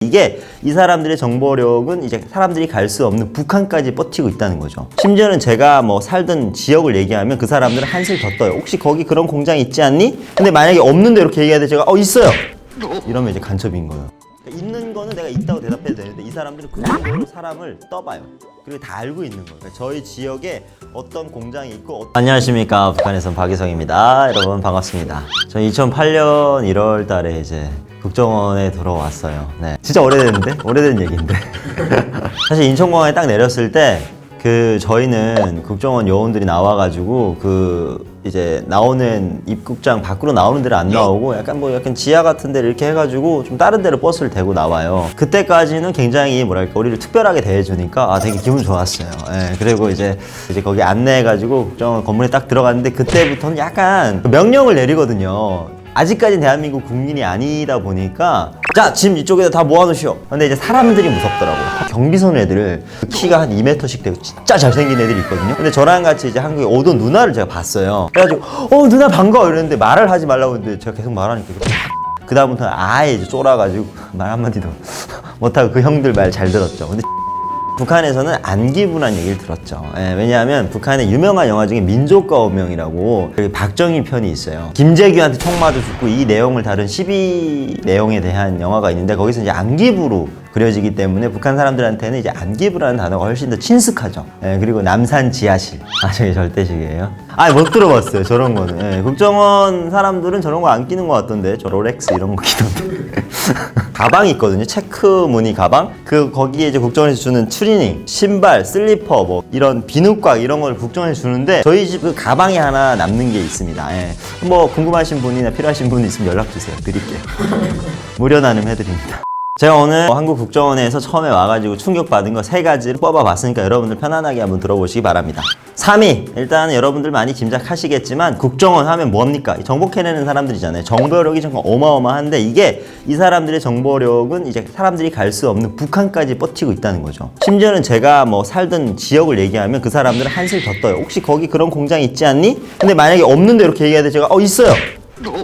이게 이 사람들의 정보력은 이제 사람들이 갈 수 없는 북한까지 뻗치고 있다는 거죠. 심지어는 제가 뭐 살던 지역을 얘기하면 그 사람들은 한술 더 떠요. 혹시 거기 그런 공장이 있지 않니? 근데 만약에 없는데 이렇게 얘기해야 돼. 제가 있어요! 이러면 이제 간첩인 거예요. 그러니까 있는 거는 내가 있다고 대답해도 되는데 이 사람들은 그 정도로 사람을 떠봐요. 그리고 다 알고 있는 거예요. 그러니까 저희 지역에 어떤 공장이 있고 안녕하십니까, 북한에선 박이성입니다. 여러분 반갑습니다. 저 2008년 1월 달에 이제 국정원에 들어왔어요. 네. 진짜 오래됐는데? 오래된 얘기인데. 사실 인천공항에 딱 내렸을 때 저희는 국정원 요원들이 나와가지고 이제 나오는 입국장 밖으로 나오는 데를 안 나오고 약간 지하 같은 데를 이렇게 해가지고 좀 다른 데로 버스를 대고 나와요. 그때까지는 굉장히 뭐랄까 우리를 특별하게 대해주니까 되게 기분 좋았어요. 예, 그리고 이제 거기 안내해가지고 국정원 건물에 딱 들어갔는데 그때부터는 약간 명령을 내리거든요. 아직까지 대한민국 국민이 아니다 보니까 자, 짐 이쪽에다 다 모아놓으시오. 근데 이제 사람들이 무섭더라고요. 경비선 애들을 키가 한 2m씩 되고 진짜 잘생긴 애들이 있거든요. 근데 저랑 같이 이제 한국에 오던 누나를 제가 봤어요. 그래가지고 누나 반가워 이랬는데 말을 하지 말라고 했는데 제가 계속 말하니까 그 다음부터는 아예 이제 쫄아가지고 말 한마디도 못하고 그 형들 말 잘 들었죠. 근데 북한에서는 안기부란 얘기를 들었죠. 예, 왜냐하면 북한의 유명한 영화 중에 민족과 운명이라고 박정희 편이 있어요. 김재규한테 총 맞아 죽고 이 내용을 다룬 12 내용에 대한 영화가 있는데 거기서 이제 안기부로 그려지기 때문에 북한 사람들한테는 이제 안기부라는 단어가 훨씬 더 친숙하죠. 예, 그리고 남산 지하실. 저게 절대식이에요. 못 들어봤어요. 저런 거는. 예, 국정원 사람들은 저런 거 안 끼는 것 같던데. 저 롤렉스 이런 거 끼던데. 가방이 있거든요. 체크 무늬 가방. 거기에 이제 국정원에서 주는 추리닝, 신발, 슬리퍼, 뭐 이런 비누곽 이런 걸 국정원에서 주는데 저희 집 그 가방에 하나 남는 게 있습니다. 예. 뭐 궁금하신 분이나 필요하신 분 있으면 연락 주세요. 드릴게요. 무료 나눔 해드립니다. 제가 오늘 한국 국정원에서 처음에 와가지고 충격받은 거 3가지를 뽑아봤으니까 여러분들 편안하게 한번 들어보시기 바랍니다. 3위, 일단 여러분들 많이 짐작하시겠지만 국정원 하면 뭐합니까? 정보 캐내는 사람들이잖아요. 정보력이 정말 어마어마한데 이게 이 사람들의 정보력은 이제 사람들이 갈 수 없는 북한까지 뻗치고 있다는 거죠. 심지어는 제가 뭐 살던 지역을 얘기하면 그 사람들은 한술 더 떠요. 혹시 거기 그런 공장이 있지 않니? 근데 만약에 없는데 이렇게 얘기해야 돼. 제가 있어요!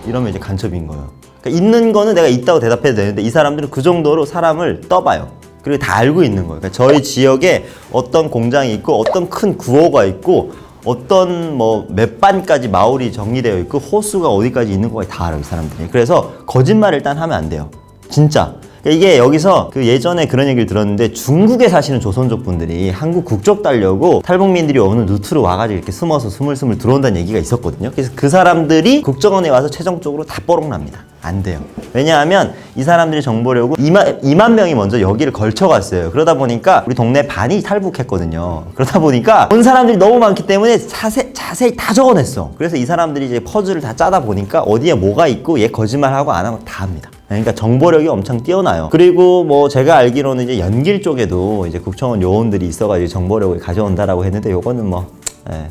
이러면 이제 간첩인 거예요. 있는 거는 내가 있다고 대답해도 되는데 이 사람들은 그 정도로 사람을 떠봐요. 그리고 다 알고 있는 거예요. 그러니까 저희 지역에 어떤 공장이 있고 어떤 큰 구호가 있고 어떤 뭐 몇 반까지 마을이 정리되어 있고 호수가 어디까지 있는 거까지 다 알아요, 이 사람들이. 그래서 거짓말 일단 하면 안 돼요. 진짜. 이게 여기서 예전에 그런 얘기를 들었는데 중국에 사시는 조선족 분들이 한국 국적 따려고 탈북민들이 어느 루트로 와가지고 이렇게 숨어서 스물스물 들어온다는 얘기가 있었거든요. 그래서 그 사람들이 국정원에 와서 최종적으로 다 뽀록납니다. 안 돼요. 왜냐하면 이 사람들의 정보력은 2만 명이 먼저 여기를 걸쳐갔어요. 그러다 보니까 우리 동네 반이 탈북했거든요. 그러다 보니까 온 사람들이 너무 많기 때문에 자세히 다 적어냈어. 그래서 이 사람들이 이제 퍼즐을 다 짜다 보니까 어디에 뭐가 있고 얘 거짓말하고 안 하면 다 합니다. 그러니까 정보력이 엄청 뛰어나요. 그리고 뭐 제가 알기로는 이제 연길 쪽에도 이제 국정원 요원들이 있어가지고 정보력을 가져온다라고 했는데 요거는 뭐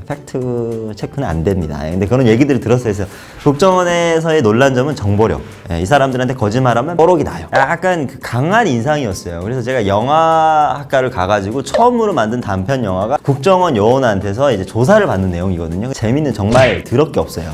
팩트 체크는 안 됩니다. 근데 그런 얘기들을 들었어요. 그래서 국정원에서의 놀란 점은 정보력. 이 사람들한테 거짓말하면 뽀록이 나요. 약간 강한 인상이었어요. 그래서 제가 영화학과를 가가지고 처음으로 만든 단편 영화가 국정원 요원한테서 이제 조사를 받는 내용이거든요. 재밌는 정말 더럽게 없어요.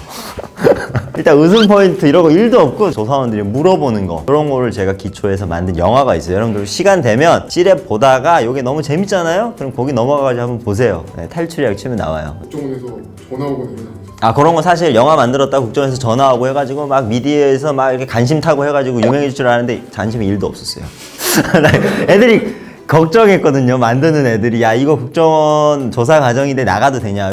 일단 웃음 포인트 이런 거 1도 없고 조사원들이 물어보는 거 그런 거를 제가 기초해서 만든 영화가 있어요. 여러분들 시간 되면 찌랩 보다가 이게 너무 재밌잖아요? 그럼 거기 넘어가가지고 한번 보세요. 탈출약 치면 나와요. 국정원에서 전화 오거나 이런 그런 거 사실 영화 만들었다고 국정원에서 전화 오고 해가지고 막 미디어에서 막 이렇게 관심 타고 해가지고 유명해질 줄 아는데 관심이 1도 없었어요. 애들이 걱정했거든요. 만드는 애들이 이거 국정원 조사 과정인데 나가도 되냐.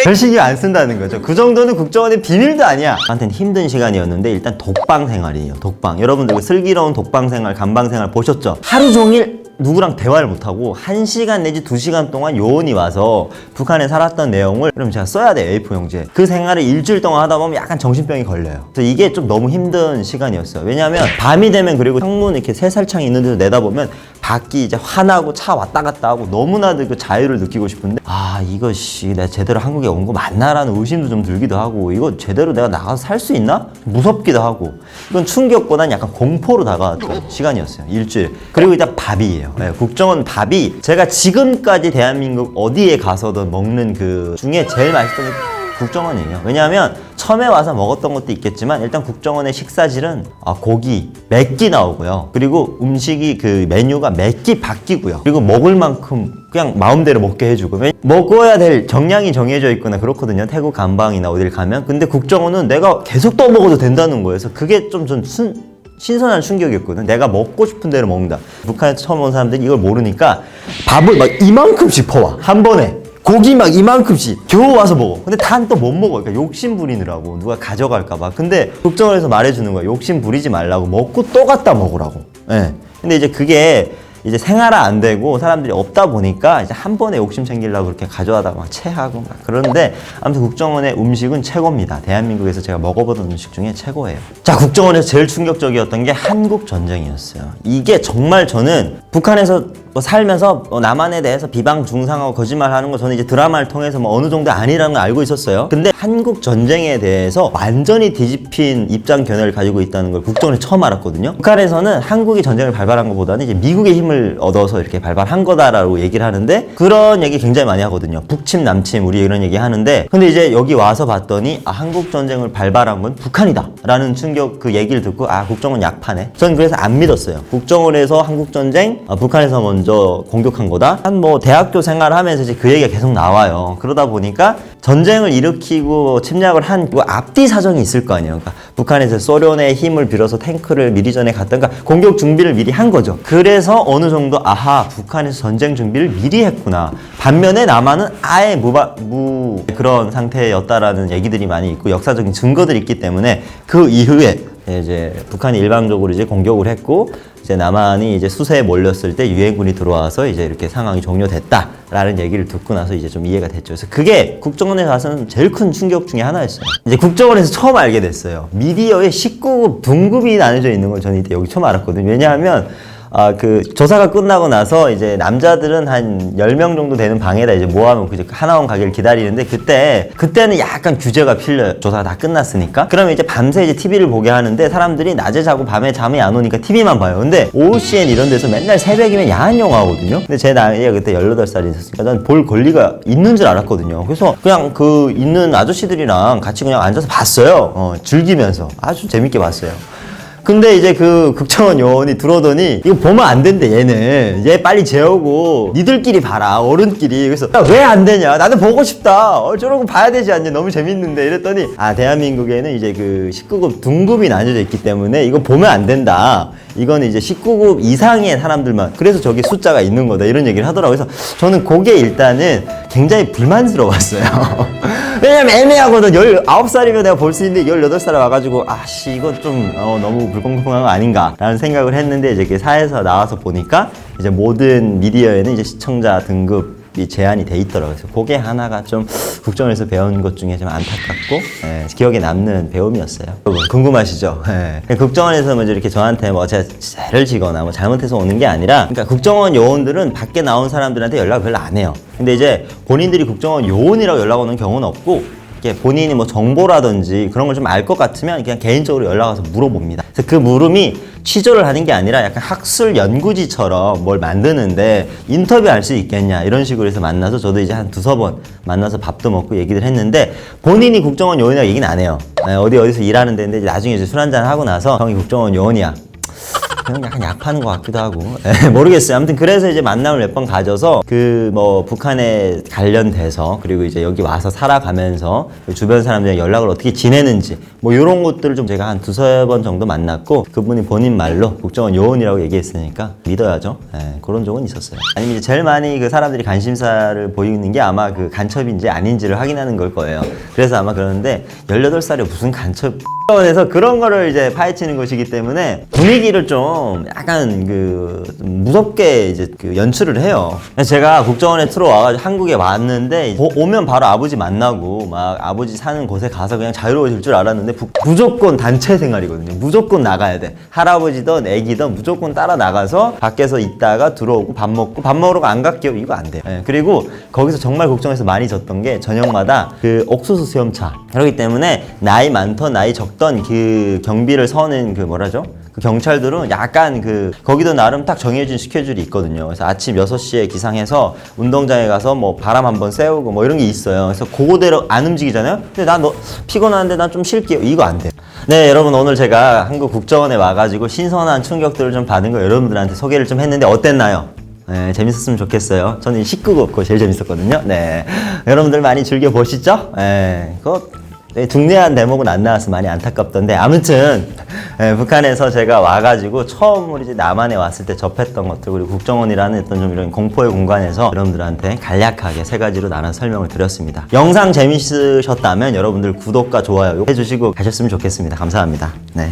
별 신경 안 쓴다는 거죠. 그 정도는 국정원의 비밀도 아니야. 저한테는 힘든 시간이었는데 일단 독방 생활이에요. 독방. 여러분들 슬기로운 독방 생활, 감방 생활 보셨죠? 하루 종일 누구랑 대화를 못하고 1시간 내지 2시간 동안 요원이 와서 북한에 살았던 내용을 그럼 제가 써야 돼요. A4 용지에. 그 생활을 일주일 동안 하다 보면 약간 정신병이 걸려요. 그래서 이게 좀 너무 힘든 시간이었어요. 왜냐하면 밤이 되면 그리고 창문 이렇게 새살창이 있는 데서 내다보면 밖이 이제 환하고 차 왔다 갔다 하고 너무나도 그 자유를 느끼고 싶은데 이거 내가 제대로 한국에 온 거 맞나라는 의심도 좀 들기도 하고 이거 제대로 내가 나가서 살 수 있나? 무섭기도 하고 이건 충격보다는 약간 공포로 다가왔던 시간이었어요. 일주일. 그리고 일단 밥이에요. 국정원 밥이 제가 지금까지 대한민국 어디에 가서든 먹는 그 중에 제일 맛있던 국정원이에요. 왜냐하면 처음에 와서 먹었던 것도 있겠지만 일단 국정원의 식사질은 고기 몇 끼 나오고요. 그리고 음식이 그 메뉴가 몇 끼 바뀌고요. 그리고 먹을 만큼 그냥 마음대로 먹게 해주고 먹어야 될 정량이 정해져 있거나 그렇거든요. 태국 감방이나 어딜 가면. 근데 국정원은 내가 계속 더 먹어도 된다는 거예요. 그래서 그게 좀 신선한 충격이었거든. 내가 먹고 싶은 대로 먹는다. 북한에서 처음 온 사람들이 이걸 모르니까 밥을 막 이만큼씩 퍼와. 한 번에. 고기 막 이만큼씩 겨우 와서 먹어. 근데 단 또 못 먹어. 그러니까 욕심 부리느라고 누가 가져갈까봐. 근데 국정원에서 말해주는 거야. 욕심 부리지 말라고. 먹고 또 갖다 먹으라고. 예. 근데 이제 그게 이제 생활화 안 되고 사람들이 없다 보니까 이제 한 번에 욕심 챙기려고 그렇게 가져와다가 막 체하고 막 그러는데 아무튼 국정원의 음식은 최고입니다. 대한민국에서 제가 먹어보던 음식 중에 최고예요. 자, 국정원에서 제일 충격적이었던 게 한국 전쟁이었어요. 이게 정말 저는 북한에서 살면서 남한에 대해서 비방 중상하고 거짓말하는 거 저는 이제 드라마를 통해서 어느 정도 아니라는 걸 알고 있었어요. 근데 한국 전쟁에 대해서 완전히 뒤집힌 입장 견해를 가지고 있다는 걸 국정원에서 처음 알았거든요. 북한에서는 한국이 전쟁을 발발한 것보다는 이제 미국의 힘을 얻어서 이렇게 발발한 거다라고 얘기를 하는데 그런 얘기 굉장히 많이 하거든요. 북침 남침 우리 이런 얘기 하는데 근데 이제 여기 와서 봤더니 한국 전쟁을 발발한 건 북한이다 라는 충격 그 얘기를 듣고 국정원 약파네. 전 그래서 안 믿었어요. 국정원에서 한국 전쟁 북한에서 먼저 공격한 거다. 한 대학교 생활하면서 이제 그 얘기가 계속 나와요. 그러다 보니까 전쟁을 일으키고 침략을 한 앞뒤 사정이 있을 거 아니에요. 그러니까 북한에서 소련의 힘을 빌어서 탱크를 미리 전에 갔던가 공격 준비를 미리 한 거죠. 그래서 어느 정도 북한에서 전쟁 준비를 미리 했구나. 반면에 남한은 아예 그런 상태였다라는 얘기들이 많이 있고 역사적인 증거들이 있기 때문에 그 이후에 이제 북한이 일방적으로 이제 공격을 했고 이제 남한이 이제 수세에 몰렸을 때 유엔군이 들어와서 이제 이렇게 상황이 종료됐다라는 얘기를 듣고 나서 이제 좀 이해가 됐죠. 그래서 그게 국정원에 가서는 제일 큰 충격 중에 하나였어요. 이제 국정원에서 처음 알게 됐어요. 미디어에 19급, 등급이 나눠져 있는 걸 저는 이때 여기 처음 알았거든요. 왜냐하면 그 조사가 끝나고 나서 이제 남자들은 한 10명 정도 되는 방에다 이제 모아놓고 이제 하나원 가기를 기다리는데 그때는 약간 규제가 필요해요. 조사가 다 끝났으니까. 그러면 이제 밤새 이제 TV를 보게 하는데 사람들이 낮에 자고 밤에 잠이 안 오니까 TV만 봐요. 근데 OCN 이런 데서 맨날 새벽이면 야한 영화거든요. 근데 제 나이가 그때 18살이 있었으니까 난 볼 권리가 있는 줄 알았거든요. 그래서 그냥 그 있는 아저씨들이랑 같이 그냥 앉아서 봤어요. 즐기면서 아주 재밌게 봤어요. 근데 이제 그 국정원 요원이 들어오더니 이거 보면 안 된대 얘는 얘 빨리 재우고 니들끼리 봐라 어른끼리. 그래서 왜 안 되냐 나는 보고 싶다 저런 거 봐야 되지 않냐 너무 재밌는데 이랬더니 대한민국에는 이제 그 19급 등급이 나뉘어져 있기 때문에 이거 보면 안 된다. 이거는 이제 19급 이상의 사람들만 그래서 저기 숫자가 있는 거다 이런 얘기를 하더라고요. 그래서 저는 그게 일단은 굉장히 불만스러웠어요. 왜냐면 애매하거든. 19살이면 내가 볼 수 있는데 18살에 와가지고 이건 좀 너무 불공평한 거 아닌가 라는 생각을 했는데 이제 그 사에서 나와서 보니까 이제 모든 미디어에는 이제 시청자 등급이 제한이 돼 있더라고요. 그래서 그게 하나가 좀 국정원에서 배운 것 중에 좀 안타깝고 기억에 남는 배움이었어요. 궁금하시죠? 국정원에서 먼저 이렇게 저한테 제가 죄를 지거나 잘못해서 오는 게 아니라 그러니까 국정원 요원들은 밖에 나온 사람들한테 연락을 별로 안 해요. 근데 이제 본인들이 국정원 요원이라고 연락 오는 경우는 없고 본인이 정보라든지 그런 걸 좀 알 것 같으면 그냥 개인적으로 연락 와서 물어봅니다. 그래서 그 물음이 취조를 하는 게 아니라 약간 학술 연구지처럼 뭘 만드는데 인터뷰할 수 있겠냐 이런 식으로 해서 만나서 저도 이제 한 2-3번 만나서 밥도 먹고 얘기를 했는데 본인이 국정원 요원이라고 얘기는 안 해요. 어디서 일하는 데인데 나중에 이제 술 한잔 하고 나서 형이 국정원 요원이야. 약간 약파는 것 같기도 하고 모르겠어요. 아무튼 그래서 이제 만남을 몇 번 가져서 북한에 관련돼서 그리고 이제 여기 와서 살아가면서 주변 사람들이랑 연락을 어떻게 지내는지 이런 것들을 좀 제가 한 2-3번 정도 만났고 그분이 본인 말로 국정원 요원이라고 얘기했으니까 믿어야죠. 그런 적은 있었어요. 아니면 이제 제일 많이 그 사람들이 관심사를 보이는 게 아마 그 간첩인지 아닌지를 확인하는 걸 거예요. 그래서 아마 그러는데 18살에 무슨 간첩 에서 그런 거를 이제 파헤치는 것이기 때문에 분위기를 좀 약간 좀 무섭게 이제 연출을 해요. 제가 국정원에 들어와가지고 한국에 왔는데 오면 바로 아버지 만나고 막 아버지 사는 곳에 가서 그냥 자유로워질 줄 알았는데 무조건 단체 생활이거든요. 무조건 나가야 돼. 할아버지든 애기든 무조건 따라 나가서 밖에서 있다가 들어오고 밥 먹고 밥 먹으러 안 갈게요. 이거 안 돼요. 그리고 거기서 정말 국정원에서 많이 졌던 게 저녁마다 그 옥수수 수염차. 그렇기 때문에 나이 많던 나이 적던 그 경비를 서는 그 경찰들은 약간 거기도 나름 딱 정해진 스케줄이 있거든요. 그래서 아침 6시에 기상해서 운동장에 가서 뭐 바람 한번 쐬우고 뭐 이런 게 있어요. 그래서 그거대로 안 움직이잖아요. 근데 나 피곤한데 난 좀 쉴게요. 이거 안 돼. 네, 여러분 오늘 제가 한국 국정원에 와가지고 신선한 충격들을 좀 받은 거 여러분들한테 소개를 좀 했는데 어땠나요? 네, 재밌었으면 좋겠어요. 저는 19금 제일 재밌었거든요. 네, 여러분들 많이 즐겨 보시죠? 네, 중대한 대목은 안 나와서 많이 안타깝던데 아무튼 북한에서 제가 와가지고 처음으로 이제 남한에 왔을 때 접했던 것들 그리고 국정원이라는 어떤 좀 이런 공포의 공간에서 여러분들한테 간략하게 3가지로 나눠 설명을 드렸습니다. 영상 재밌으셨다면 여러분들 구독과 좋아요 해주시고 가셨으면 좋겠습니다. 감사합니다. 네.